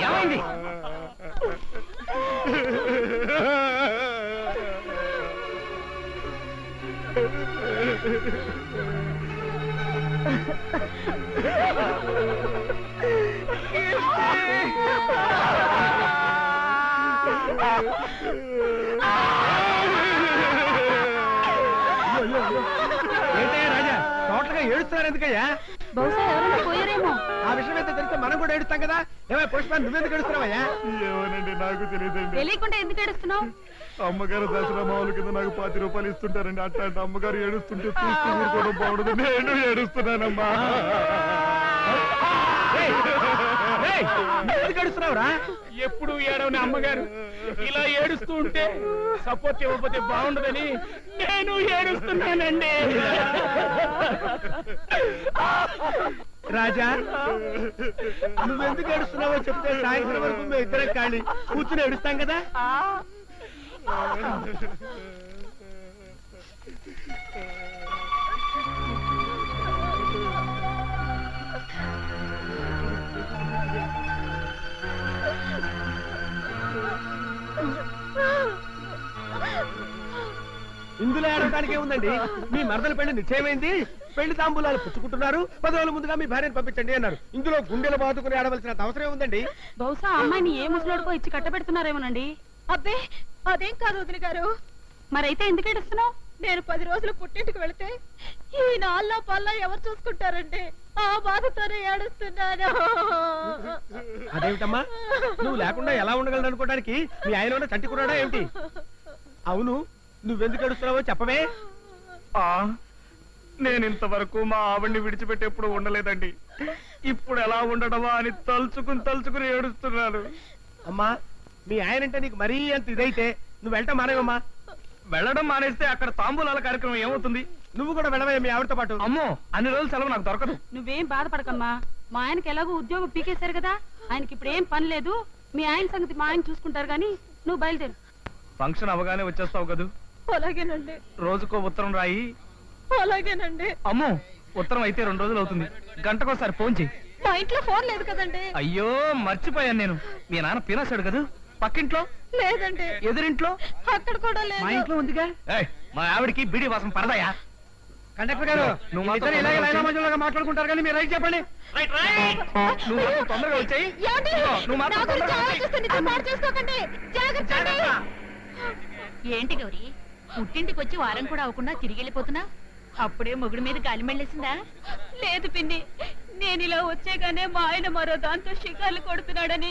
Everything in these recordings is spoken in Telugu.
ఏమైంది? ఏంటయ్యా రాజా, టోటల్గా ఏడుస్తున్నారు ఎందుకయ్యా? బహుశా ఎవరైనా పోయారేమో. ఆ విషయం అయితే తెలిస్తే మనం కూడా ఏడుస్తాం కదా. ఏమై పుష్పాన్ని నువ్వెందుకు ఏడుస్తున్నావయ్యా? ఏమోనండి, నాకు తెలియదండి. తెలియకుండా ఎందుకు ఏడుస్తున్నావు? అమ్మగారు దసరా మామూలు కింద నాకు 10 రూపాయలు ఇస్తుంటారండి. అట్లాంటి అమ్మగారు ఏడుస్తుంటే చూస్తూ ఊరుకోవడం బాగుండదు. నేను ఏడుస్తున్నానమ్మా. ఎందుకు ఏడుస్తున్నావురా? ఎప్పుడు ఏడవని అమ్మగారు ఇలా ఏడుస్తూ ఉంటే సపోర్ట్ ఇవ్వకపోతే బాగుండదని నేను ఏడుస్తున్నానండి. రాజా, నువ్వెందుకు ఏడుస్తున్నావో చెప్తే సాయంత్రం వరకు మేము ఇద్దరం ఖాళీ కూర్చుని ఏడుస్తాం కదా. ఇందులో ఏడవడానికి ఏముందండి? మీ మరదల పెళ్లి నిశ్చయమైంది, పెళ్లి తాంబూలాలు పుచ్చుకుంటున్నారు, 10 రోజుల ముందుగా మీ భార్యను పంపించండి అన్నారు. ఇందులో గుండెలు బాదుకుని ఆడవలసిన అవసరం ఏముందండి? బహుశా అమ్మాయిని ఏ ముసలోడుకో ఇచ్చి కట్టబెడుతున్నారేమోనండి. అబ్బే అదేం కాదు వదిన గారు. మరైతే ఎందుకు ఏడుస్తున్నావు? నేను 10 రోజులు పుట్టింటికి వెళితే ఈ నాళ్ళ పల్ల ఎవరు చూసుకుంటారండి? ఆ బాధతోనే ఏడుస్తున్నాను. అదేమిటమ్మా, నువ్వు లేకుండా ఎలా ఉండగలను అనుకోవడానికి మీ ఆయన ఉన్న చంటి కురాడా ఏమిటి? అవును, నువ్వెందుకు ఏడుస్తున్నావో చెప్పవే. నేను ఇంతవరకు మా ఆవిడ్ని విడిచిపెట్టి ఎప్పుడు ఉండలేదండి. ఇప్పుడు ఎలా ఉండడమా అని తలుచుకుని ఏడుస్తున్నాను. అమ్మా, మీ ఆయన అంటే నీకు మరీ అంత ఇదైతే నువ్వు వెళ్ళటం మానేవమ్మా. వెళ్ళడం మానేస్తే అక్కడ తాంబూలాల కార్యక్రమం ఏమవుతుంది? నువ్వు కూడా వెళ్ళవే మీ ఆవిడతో పాటు. అమ్మో, అన్ని రోజులు సెలవు నాకు దొరకదు. నువ్వేం బాధపడకమ్మా. మా ఆయనకి ఎలాగో ఉద్యోగం పీకేశారు కదా, ఆయనకి ఇప్పుడు ఏం పని లేదు. మీ ఆయన సంగతి మా ఆయన చూసుకుంటారు గాని నువ్వు బయలుదేరు. ఫంక్షన్ అవగానే వచ్చేస్తావు కదూ? అలాగేనండి. రోజుకో ఉత్తరం రాయి. అలాగేనండి. అమ్మో, ఉత్తరం అయితే 2 రోజులు అవుతుంది. గంటకోసారి ఫోన్ చెయ్యి. మా ఇంట్లో ఫోన్ లేదు కదండి. అయ్యో, మర్చిపోయాను నేను. మీ నాన్న పినాసాడు కదా. పక్కింట్లో లేదండి. ఎదురింట్లో అక్కడ కూడా లేదు. మా ఇంట్లో ఉందిగా. మా ఆవిడికి బిడి వాసం పడదాయా? కండక్టర్ గారు, నువ్వు ఇద్దరు ఇలాగే లైనా మధ్యలో మాట్లాడుకుంటారు కానీ మీరు రైట్ చెప్పండి. నువ్వు మాత్రం తొందరగా వచ్చాయి. ఏమండి? నువ్వు మాత్రం నా గురించి తొందరగా వచ్చేయ్. ఆలోచిస్తే నిద్ర పాడు చేసుకోకండి. జాగ్రత్త అండి. ఏంటి గౌరీ, పుట్టింటికి వచ్చి వారం కూడా అవ్వకుండా తిరిగి వెళ్ళిపోతున్నా? అప్పుడే మొగుడు మీద గాలి మెళ్ళేసిందా? లేదు పిన్ని, నేను ఇలా వచ్చేగానే మా ఆయన మరో దాంతో షికార్లు కొడుతున్నాడని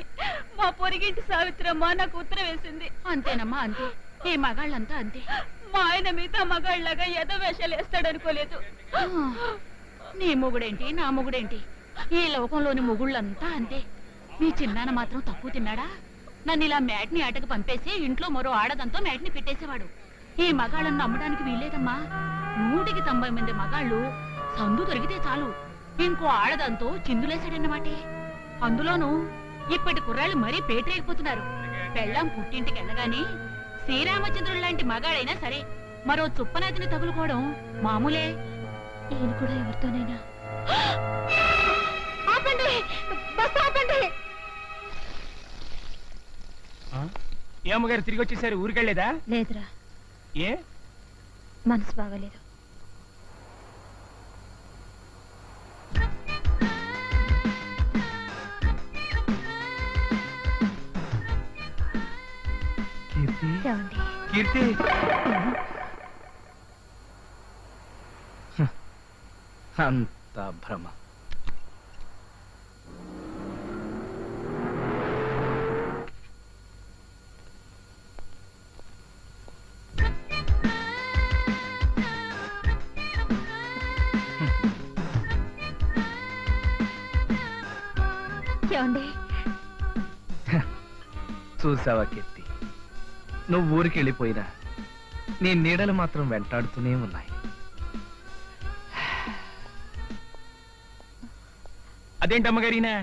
మా పొరిగింటి సావిత్రమ్మ నాకు ఉత్తరం వేసింది. అంతేనమ్మా, అంతే. ఏ మగాళ్ళంతా అంతే. మా ఆయన మిగతా మగాళ్ళగా ఎదో వేషాలు వేస్తాడనుకోలేదు. నీ మొగుడేంటి, నా మొగుడేంటి, ఈ లోకంలోని మొగుళ్ళంతా అంతే. మీ చిన్నాన్న మాత్రం తక్కువ తిన్నాడా? నన్ను ఇలా మ్యాట్ని ఆటకు పంపేసి ఇంట్లో మరో ఆడదంతో మ్యాట్ని పెట్టేసేవాడు. ఈ మగాళ్ళను నమ్మడానికి వీల్లేదమ్మా. 100కి 90 మంది మగాళ్ళు సందు దొరికితే చాలు ఇంకో ఆడదంతో చిందులేశాడన్నమాటే. అందులోనూ ఇప్పటి కుర్రాళ్ళు మరీ పేటరేగిపోతున్నారు. పెళ్ళాం పుట్టింటికి వెళ్ళగానే శ్రీరామచంద్రుడు లాంటి మగాడైనా సరే మరో చుప్పనాతిని తగులుకోవడం మామూలే. ఈయన కూడా ఎవరితోనైనా ఆపండి, బస్ ఆపండి. ఏ అమ్మగారు తిరిగి వచ్చేసారు? ఊరికెళ్ళేదా? లేదురా, ఏ మనసు బాగలేదు. కీర్తి, అంత భ్రమ. చూసావా కీర్తి, నువ్వు ఊరికి వెళ్ళిపోయినా నీ నీడలు మాత్రం వెంటాడుతూనే ఉన్నాయి. అదేంటి అమ్మగారినా